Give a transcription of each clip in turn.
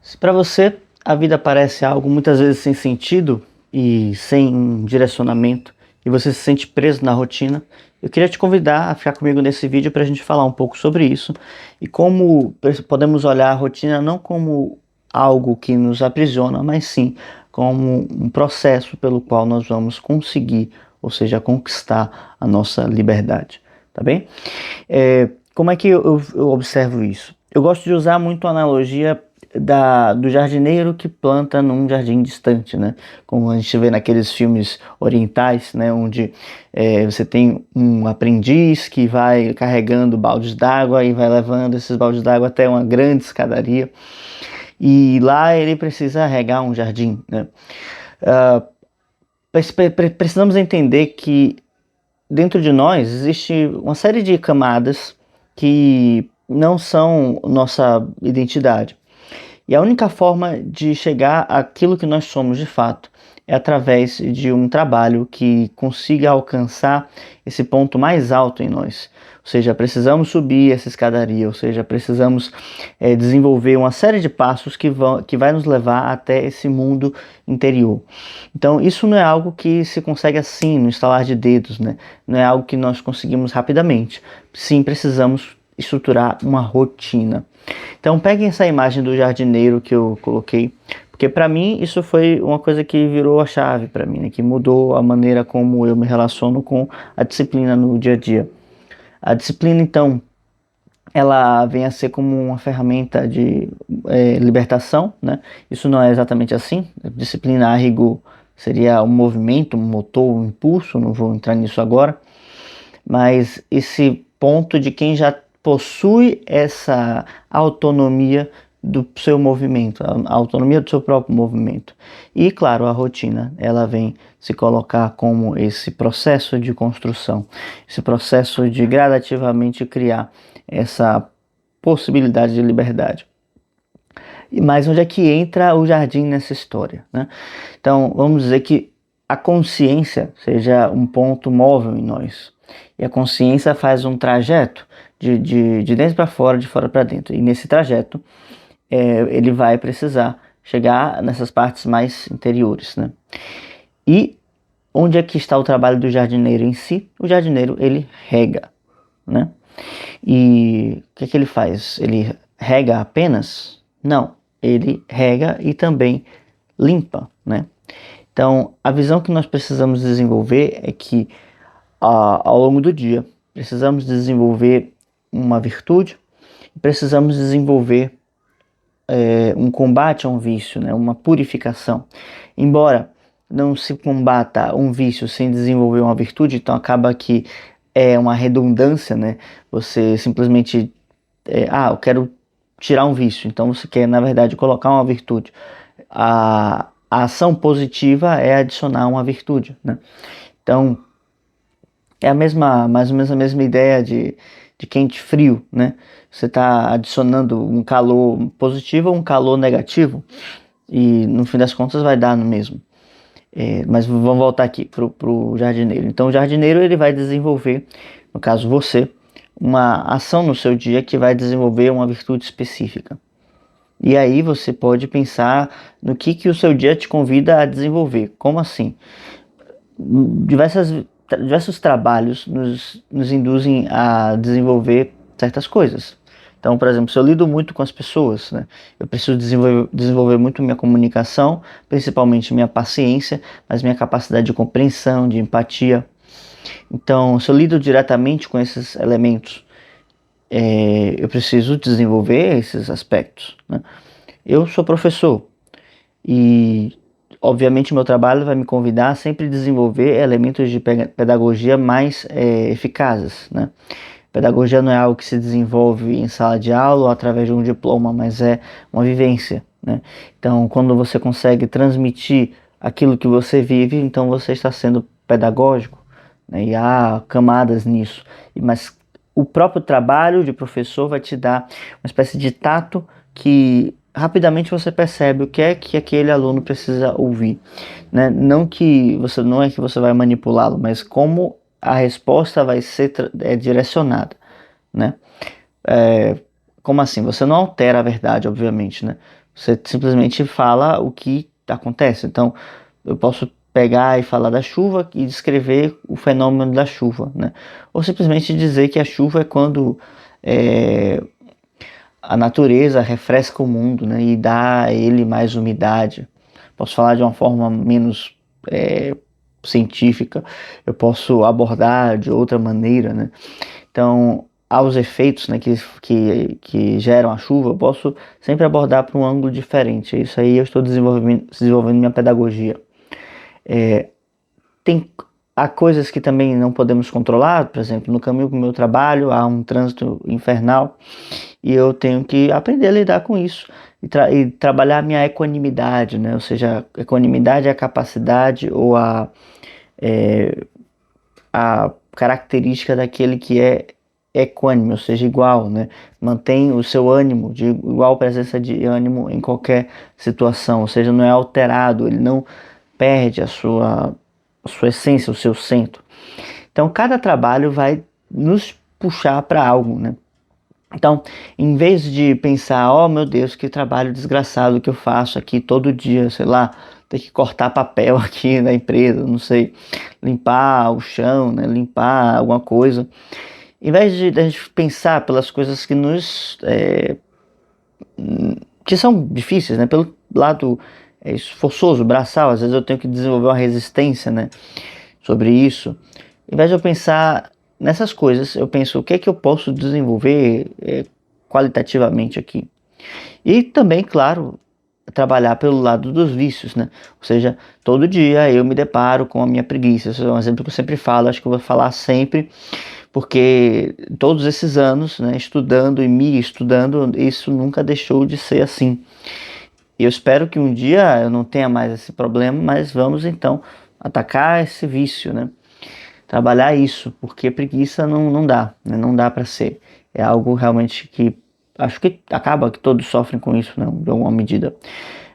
Se para você a vida parece algo muitas vezes sem sentido e sem um direcionamento, e você se sente preso na rotina, eu queria te convidar a ficar comigo nesse vídeo para a gente falar um pouco sobre isso e como podemos olhar a rotina não como algo que nos aprisiona, mas sim como um processo pelo qual nós vamos conseguir, ou seja, conquistar a nossa liberdade, tá bem? Como é que eu observo isso? Eu gosto de usar muito a analogia do jardineiro que planta num jardim distante, né? Como a gente vê naqueles filmes orientais, né? Onde você tem um aprendiz que vai carregando baldes d'água e vai levando esses baldes d'água até uma grande escadaria. E lá ele precisa regar um jardim, né? Precisamos entender que dentro de nós existe uma série de camadas que não são nossa identidade. E a única forma de chegar àquilo que nós somos de fato é através de um trabalho que consiga alcançar esse ponto mais alto em nós. Ou seja, precisamos subir essa escadaria, ou seja, precisamos desenvolver uma série de passos que vai nos levar até esse mundo interior. Então, isso não é algo que se consegue assim, no estalar de dedos, né? Não é algo que nós conseguimos rapidamente. Sim, precisamos estruturar uma rotina. Então peguem essa imagem do jardineiro que eu coloquei, porque para mim isso foi uma coisa que virou a chave para mim, né? Que mudou a maneira como eu me relaciono com a disciplina no dia a dia. A disciplina, então, ela vem a ser como uma ferramenta de libertação, né? Isso não é exatamente assim. Disciplina a rigor seria um movimento, um motor, um impulso, não vou entrar nisso agora, mas esse ponto de quem já possui essa autonomia do seu movimento, a autonomia do seu próprio movimento. E claro, a rotina, ela vem se colocar como esse processo de construção, esse processo de gradativamente criar essa possibilidade de liberdade. Mas onde é que entra o jardim nessa história, né? Então, vamos dizer que a consciência seja um ponto móvel em nós. E a consciência faz um trajeto de dentro para fora, de fora para dentro. E nesse trajeto, ele vai precisar chegar nessas partes mais interiores, né? E onde é que está o trabalho do jardineiro em si? O jardineiro, ele rega, né? E o que é que ele faz? Ele rega apenas? Não, ele rega e também limpa, né? Então, a visão que nós precisamos desenvolver é que ao longo do dia precisamos desenvolver uma virtude, precisamos desenvolver um combate a um vício, né? Uma purificação. Embora não se combata um vício sem desenvolver uma virtude, então acaba que é uma redundância, né? Você simplesmente, eu quero tirar um vício, então você quer, na verdade, colocar uma virtude. A ação positiva é adicionar uma virtude, né? Então, é mais ou menos a mesma ideia de quente e frio, né? Você está adicionando um calor positivo ou um calor negativo e no fim das contas vai dar no mesmo. Mas vamos voltar aqui pro jardineiro. Então o jardineiro ele vai desenvolver, no caso você, uma ação no seu dia que vai desenvolver uma virtude específica. E aí você pode pensar no que o seu dia te convida a desenvolver. Como assim? Diversos trabalhos nos induzem a desenvolver certas coisas. Então, por exemplo, se eu lido muito com as pessoas, né, eu preciso desenvolver muito minha comunicação, principalmente minha paciência, mas minha capacidade de compreensão, de empatia. Então, se eu lido diretamente com esses elementos, eu preciso desenvolver esses aspectos, né? Eu sou professor e obviamente, meu trabalho vai me convidar a sempre desenvolver elementos de pedagogia mais eficazes, né? Pedagogia não é algo que se desenvolve em sala de aula ou através de um diploma, mas é uma vivência, né? Então, quando você consegue transmitir aquilo que você vive, então você está sendo pedagógico, né? E há camadas nisso. Mas o próprio trabalho de professor vai te dar uma espécie de tato que rapidamente você percebe o que é que aquele aluno precisa ouvir, né? Não é que você vai manipulá-lo, mas como a resposta vai ser direcionada, né? Como assim? Você não altera a verdade, obviamente, né? Você simplesmente fala o que acontece. Então, eu posso pegar e falar da chuva e descrever o fenômeno da chuva, né? Ou simplesmente dizer que a chuva é quando é, a natureza refresca o mundo, né? E dá a ele mais umidade. Posso falar de uma forma menos científica. Eu posso abordar de outra maneira, né? Então, aos efeitos, né, que geram a chuva, eu posso sempre abordar para um ângulo diferente. Isso aí eu estou desenvolvendo minha pedagogia. Tem, há coisas que também não podemos controlar, por exemplo, no caminho para o meu trabalho há um trânsito infernal e eu tenho que aprender a lidar com isso e trabalhar a minha equanimidade, né? Ou seja, equanimidade é a capacidade ou a característica daquele que é equânime, ou seja, igual, né? Mantém o seu ânimo, de igual presença de ânimo em qualquer situação, ou seja, não é alterado, ele não perde a sua essência, o seu centro. Então, cada trabalho vai nos puxar para algo, né? Então, em vez de pensar, oh meu Deus, que trabalho desgraçado que eu faço aqui todo dia, sei lá, ter que cortar papel aqui na empresa, não sei, limpar o chão, né, limpar alguma coisa. Em vez de a gente pensar pelas coisas que que são difíceis, né, pelo lado esforçoso, braçal, às vezes eu tenho que desenvolver uma resistência, né, sobre isso. Em vez de eu pensar nessas coisas, eu penso o que é que eu posso desenvolver qualitativamente aqui. E também, claro, trabalhar pelo lado dos vícios, né? Ou seja, todo dia eu me deparo com a minha preguiça. Esse é um exemplo que eu sempre falo, acho que eu vou falar sempre, porque todos esses anos, né, estudando e me estudando, isso nunca deixou de ser assim. E eu espero que um dia eu não tenha mais esse problema, mas vamos então atacar esse vício, né? Trabalhar isso, porque preguiça não dá, né? Não dá para ser. É algo realmente que acho que acaba que todos sofrem com isso, né? De alguma medida.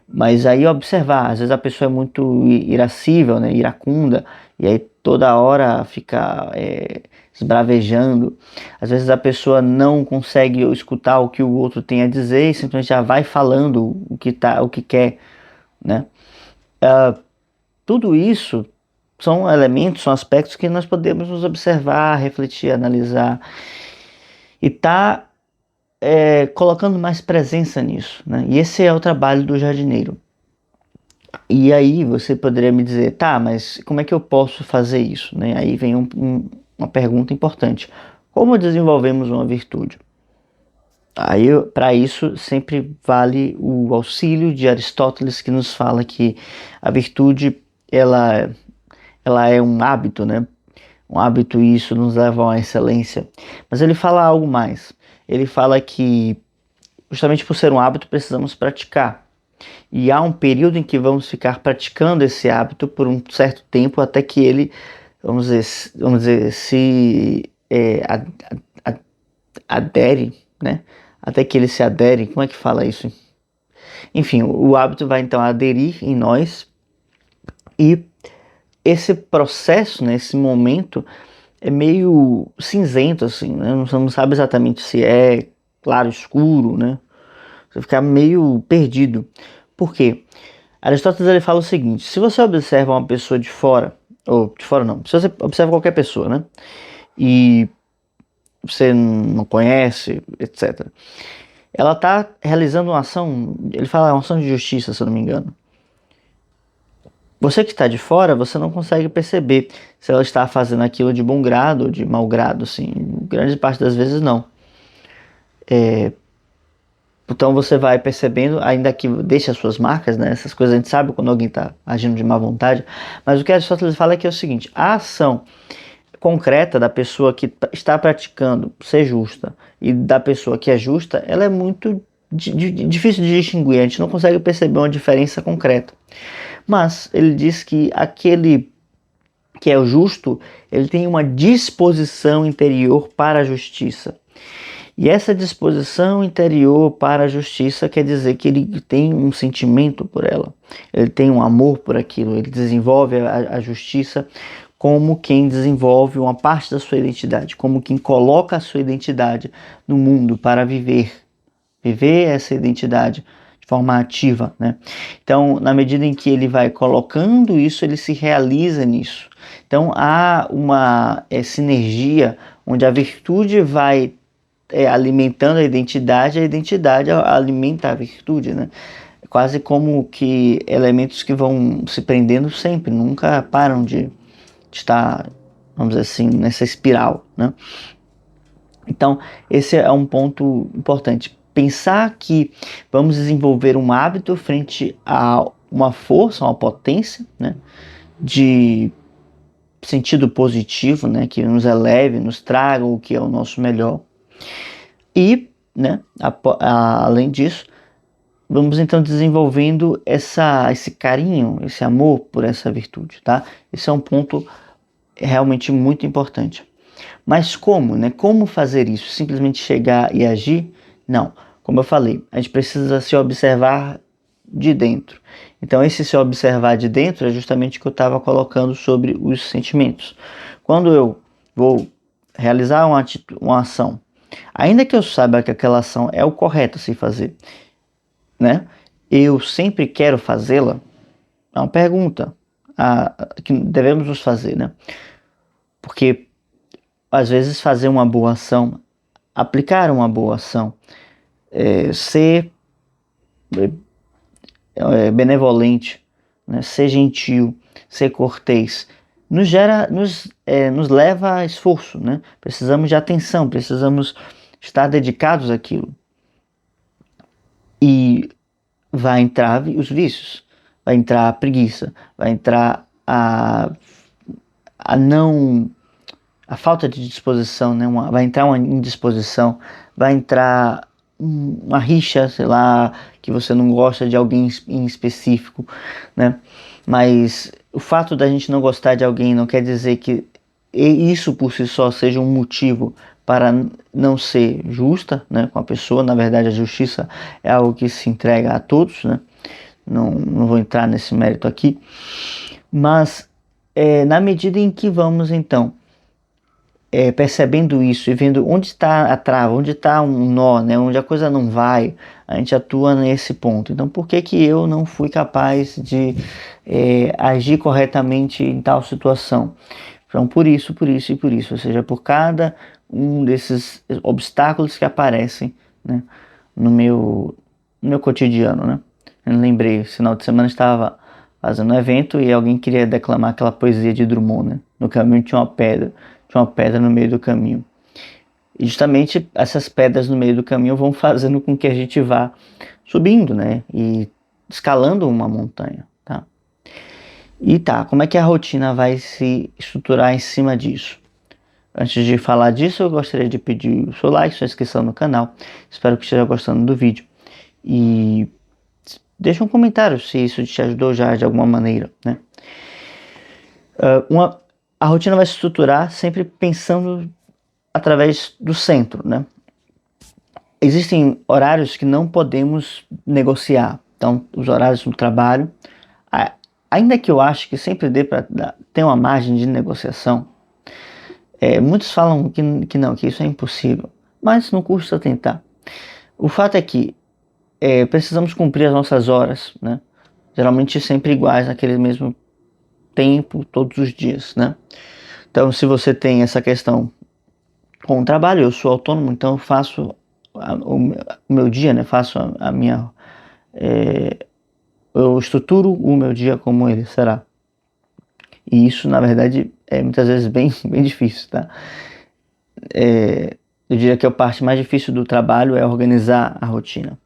Mas aí observar, às vezes a pessoa é muito irascível, né? Iracunda, e aí toda hora fica esbravejando. Às vezes a pessoa não consegue escutar o que o outro tem a dizer e simplesmente já vai falando o que quer, né? Tudo isso são elementos, são aspectos que nós podemos nos observar, refletir, analisar e tá colocando mais presença nisso, né? E esse é o trabalho do jardineiro. E aí você poderia me dizer, tá, mas como é que eu posso fazer isso, né? Aí vem uma pergunta importante: como desenvolvemos uma virtude? Aí, para isso, sempre vale o auxílio de Aristóteles, que nos fala que a virtude ela é um hábito, né? Um hábito, e isso nos leva a uma excelência. Mas ele fala algo mais. Ele fala que, justamente por ser um hábito, precisamos praticar. E há um período em que vamos ficar praticando esse hábito por um certo tempo, até que ele, vamos dizer se adere, né? Até que ele se adere. Como é que fala isso? Enfim, o hábito vai então aderir em nós, e esse processo, né, esse momento é meio cinzento, assim, né? Você não sabe exatamente se é claro, escuro, né? Você fica meio perdido. Por quê? Aristóteles ele fala o seguinte: se você observa uma pessoa de fora, ou de fora não, se você observa qualquer pessoa, né? E você não conhece, etc. Ela está realizando uma ação, ele fala uma ação de justiça, se eu não me engano. Você que está de fora, você não consegue perceber se ela está fazendo aquilo de bom grado ou de mau grado, assim. Grande parte das vezes não. Então você vai percebendo, ainda que deixe as suas marcas, né? Essas coisas a gente sabe quando alguém está agindo de má vontade. Mas o que Aristóteles fala é que é o seguinte: a ação concreta da pessoa que está praticando ser justa e da pessoa que é justa, ela é muito difícil de distinguir. A gente não consegue perceber uma diferença concreta. Mas ele diz que aquele que é o justo, ele tem uma disposição interior para a justiça. E essa disposição interior para a justiça quer dizer que ele tem um sentimento por ela, ele tem um amor por aquilo, ele desenvolve a justiça como quem desenvolve uma parte da sua identidade, como quem coloca a sua identidade no mundo para viver essa identidade de forma ativa, né? Então, na medida em que ele vai colocando isso, ele se realiza nisso. Então, há uma sinergia onde a virtude vai alimentando a identidade alimenta a virtude, né? Quase como que elementos que vão se prendendo sempre, nunca param de estar, vamos dizer assim, nessa espiral, né? Então, esse é um ponto importante. Pensar que vamos desenvolver um hábito frente a uma força, uma potência, né, de sentido positivo, né, que nos eleve, nos traga o que é o nosso melhor. E, né, além disso, vamos então desenvolvendo esse carinho, esse amor por essa virtude, tá? Esse é um ponto realmente muito importante. Mas como, né? Como fazer isso? Simplesmente chegar e agir? Não. Como eu falei, a gente precisa se observar de dentro. Então, esse se observar de dentro é justamente o que eu estava colocando sobre os sentimentos. Quando eu vou realizar uma ação, ainda que eu saiba que aquela ação é o correto a se fazer, né? Eu sempre quero fazê-la? É uma pergunta que devemos nos fazer, né? Porque às vezes fazer uma boa ação, aplicar uma boa ação, ser benevolente, né? Ser gentil, ser cortês, nos leva a esforço, né? Precisamos de atenção, precisamos estar dedicados àquilo. E vai entrar os vícios, vai entrar a preguiça, vai entrar a falta de disposição, né? Vai entrar uma indisposição, vai entrar uma rixa, sei lá, que você não gosta de alguém em específico, né? Mas o fato da gente não gostar de alguém não quer dizer que isso por si só seja um motivo para não ser justa, né, com a pessoa. Na verdade, a justiça é algo que se entrega a todos, né? Não vou entrar nesse mérito aqui, mas na medida em que vamos então percebendo isso e vendo onde está a trava, onde está um nó, né, onde a coisa não vai, a gente atua nesse ponto. Então, por que que eu não fui capaz de agir corretamente em tal situação? Então, por isso e por isso, ou seja, por cada um desses obstáculos que aparecem, né, no meu cotidiano, né? Eu lembrei, esse final de semana estava fazendo um evento e alguém queria declamar aquela poesia de Drummond, né? No caminho tinha uma pedra no meio do caminho. E justamente essas pedras no meio do caminho vão fazendo com que a gente vá subindo, né? E escalando uma montanha, tá? E tá, como é que a rotina vai se estruturar em cima disso? Antes de falar disso, eu gostaria de pedir o seu like, sua inscrição no canal. Espero que esteja gostando do vídeo. E deixa um comentário se isso te ajudou já de alguma maneira, né? A rotina vai se estruturar sempre pensando através do centro, né? Existem horários que não podemos negociar. Então, os horários no trabalho, ainda que eu acho que sempre dê para ter uma margem de negociação, muitos falam que não, que isso é impossível, mas não custa tentar. O fato é que precisamos cumprir as nossas horas, né? Geralmente sempre iguais, naquele mesmo tempo, todos os dias, né? Então, se você tem essa questão com o trabalho, eu sou autônomo, então eu faço o meu dia, né? Faço a minha... eu estruturo o meu dia como ele será. E isso, na verdade, é muitas vezes bem difícil, tá? Eu diria que a parte mais difícil do trabalho é organizar a rotina.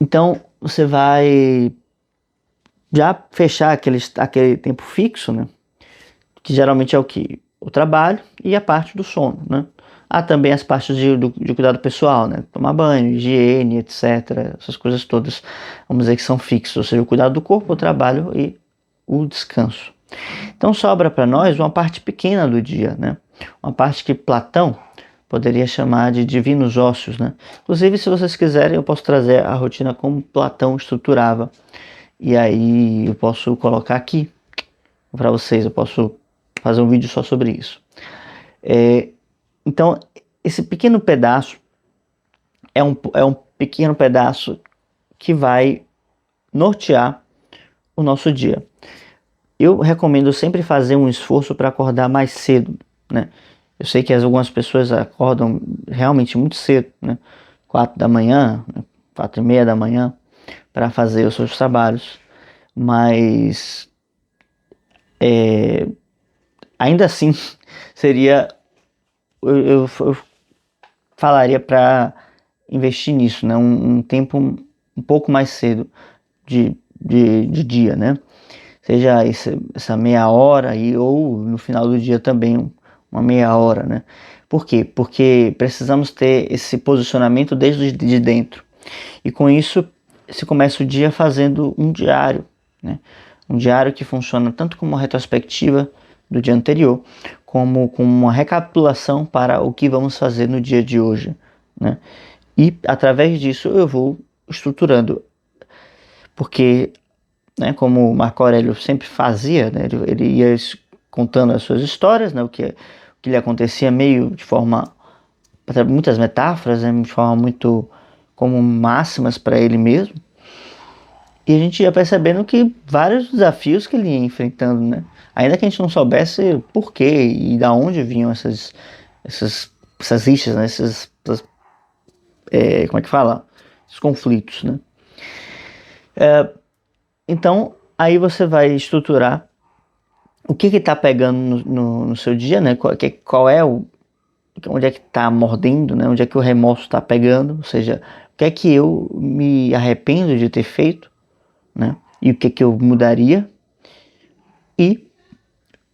Então, você vai já fechar aquele tempo fixo, né? Que geralmente é o que? O trabalho e a parte do sono, né? Há também as partes de cuidado pessoal, né? Tomar banho, higiene, etc. Essas coisas todas, vamos dizer que são fixas. Ou seja, o cuidado do corpo, o trabalho e o descanso. Então sobra para nós uma parte pequena do dia, né? Uma parte que Platão poderia chamar de divinos ócios, né? Inclusive, se vocês quiserem, eu posso trazer a rotina como Platão estruturava. E aí eu posso colocar aqui para vocês, eu posso fazer um vídeo só sobre isso. Então, esse pequeno pedaço é um pequeno pedaço que vai nortear o nosso dia. Eu recomendo sempre fazer um esforço para acordar mais cedo, né? Eu sei que algumas pessoas acordam realmente muito cedo, né? 4 da manhã, 4:30 da manhã, para fazer os seus trabalhos, mas ainda assim seria, eu falaria para investir nisso, né? Um tempo um pouco mais cedo de dia, né? Seja essa meia hora aí, ou no final do dia também uma meia hora, né? Por quê? Porque precisamos ter esse posicionamento desde de dentro. E com isso se começa o dia fazendo um diário, né? Um diário que funciona tanto como uma retrospectiva do dia anterior, como uma recapitulação para o que vamos fazer no dia de hoje, né? E através disso eu vou estruturando, porque, né, como Marco Aurélio sempre fazia, né, ele ia contando as suas histórias, né, o que lhe acontecia meio de forma, muitas metáforas, né, de forma muito como máximas para ele mesmo. E a gente ia percebendo que vários desafios que ele ia enfrentando, né? Ainda que a gente não soubesse por quê e da onde vinham essas rixas, né? Como é que fala? Esses conflitos, né? Então, aí você vai estruturar o que está pegando no seu dia, né? Qual é onde é que está mordendo, né? Onde é que o remorso está pegando, ou seja, o que é que eu me arrependo de ter feito, né? E o que é que eu mudaria, e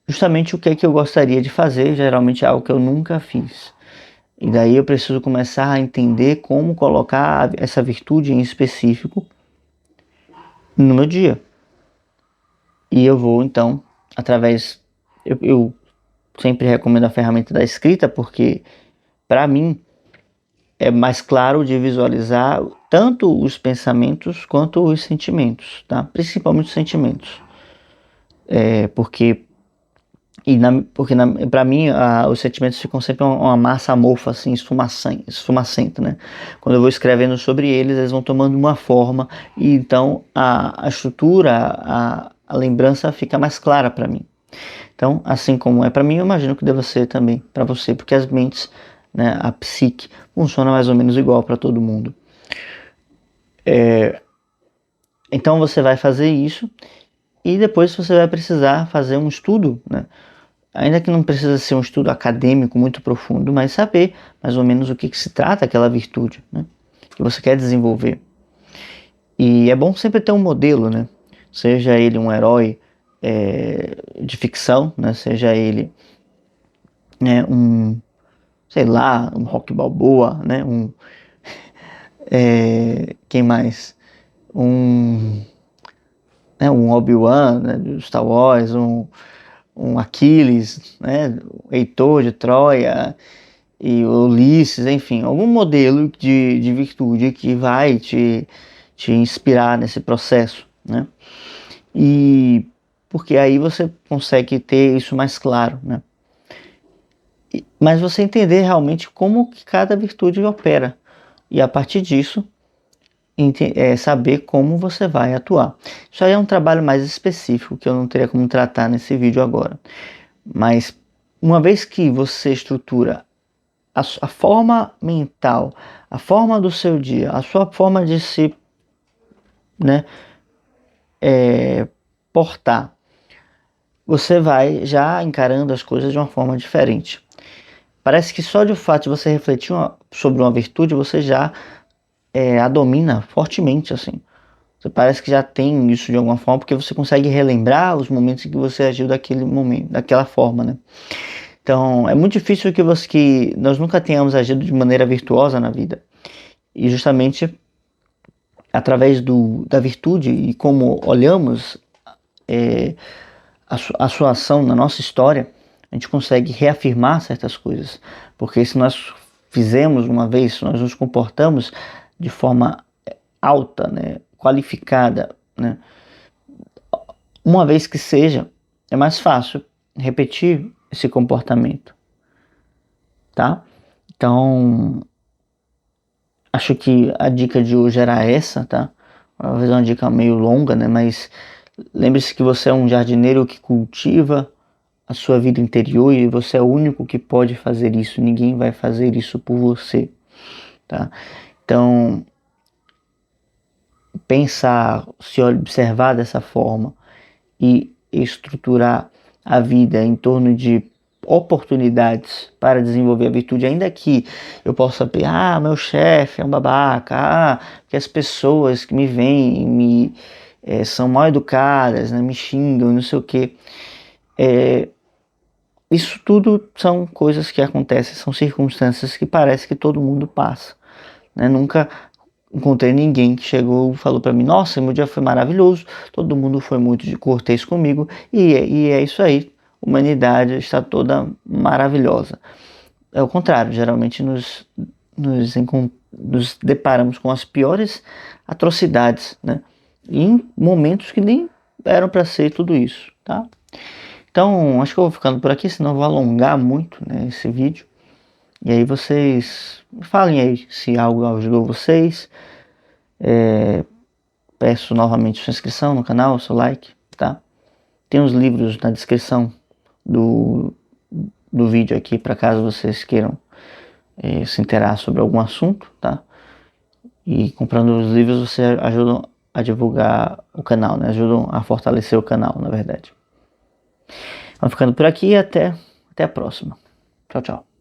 justamente o que é que eu gostaria de fazer, geralmente é algo que eu nunca fiz. E daí eu preciso começar a entender como colocar essa virtude em específico no meu dia. E eu vou então, através, eu sempre recomendo a ferramenta da escrita, porque para mim é mais claro de visualizar tanto os pensamentos quanto os sentimentos, tá? Principalmente os sentimentos. Porque para mim os sentimentos ficam sempre uma massa amorfa, assim, esfumacenta, né? Quando eu vou escrevendo sobre eles, eles vão tomando uma forma, e então a estrutura, a lembrança fica mais clara para mim. Então, assim como é para mim, eu imagino que deva ser também para você, porque as mentes, né, a psique, funciona mais ou menos igual para todo mundo. Então você vai fazer isso, e depois você vai precisar fazer um estudo, né? Ainda que não precisa ser um estudo acadêmico muito profundo, mas saber mais ou menos o que se trata aquela virtude, né, que você quer desenvolver. E é bom sempre ter um modelo, né? Seja ele um herói de ficção, né? Seja ele, né, sei lá, um Rocky Balboa, né? Quem mais? Um Obi-Wan, né, do Star Wars, um Aquiles, né? Heitor de Troia, e Ulisses, enfim, algum modelo de virtude que vai te inspirar nesse processo, né? E porque aí você consegue ter isso mais claro, né? Mas você entender realmente como que cada virtude opera, e a partir disso saber como você vai atuar. Isso aí é um trabalho mais específico que eu não teria como tratar nesse vídeo agora. Mas uma vez que você estrutura a forma mental, a forma do seu dia, a sua forma de se, né, portar, você vai já encarando as coisas de uma forma diferente. Parece que só de fato de você refletir sobre uma virtude, você já a domina fortemente, assim. Você parece que já tem isso de alguma forma, porque você consegue relembrar os momentos em que você agiu daquele momento, daquela forma, né? Então, é muito difícil que nós nunca tenhamos agido de maneira virtuosa na vida. E justamente através da virtude e como olhamos a sua ação na nossa história, a gente consegue reafirmar certas coisas. Porque se nós fizemos uma vez, se nós nos comportamos de forma alta, né, qualificada, né, uma vez que seja, é mais fácil repetir esse comportamento, tá? Então, acho que a dica de hoje era essa, tá? talvez uma dica meio longa, né? Mas lembre-se que você é um jardineiro que cultiva a sua vida interior e você é o único que pode fazer isso. Ninguém vai fazer isso por você, tá? Então, pensar, se observar dessa forma e estruturar a vida em torno de oportunidades para desenvolver a virtude, ainda que eu possa ver, meu chefe é um babaca, que as pessoas que me veem são mal educadas, né, me xingam, não sei o que. Isso tudo são coisas que acontecem, são circunstâncias que parece que todo mundo passa, né? Nunca encontrei ninguém que chegou e falou para mim, nossa, meu dia foi maravilhoso, todo mundo foi muito cortês comigo, e é isso aí, a humanidade está toda maravilhosa. É o contrário, geralmente nos deparamos com as piores atrocidades, né? Em momentos que nem eram para ser tudo isso, tá? Então, acho que eu vou ficando por aqui, senão eu vou alongar muito, né, esse vídeo. E aí vocês falem aí se algo ajudou vocês. Peço novamente sua inscrição no canal, seu like, tá? Tem os livros na descrição do, do vídeo aqui, para caso vocês queiram se interar sobre algum assunto, tá? E comprando os livros você ajudam a divulgar o canal, né? Ajudam a fortalecer o canal, na verdade. Vamos ficando por aqui e até a próxima. Tchau, tchau.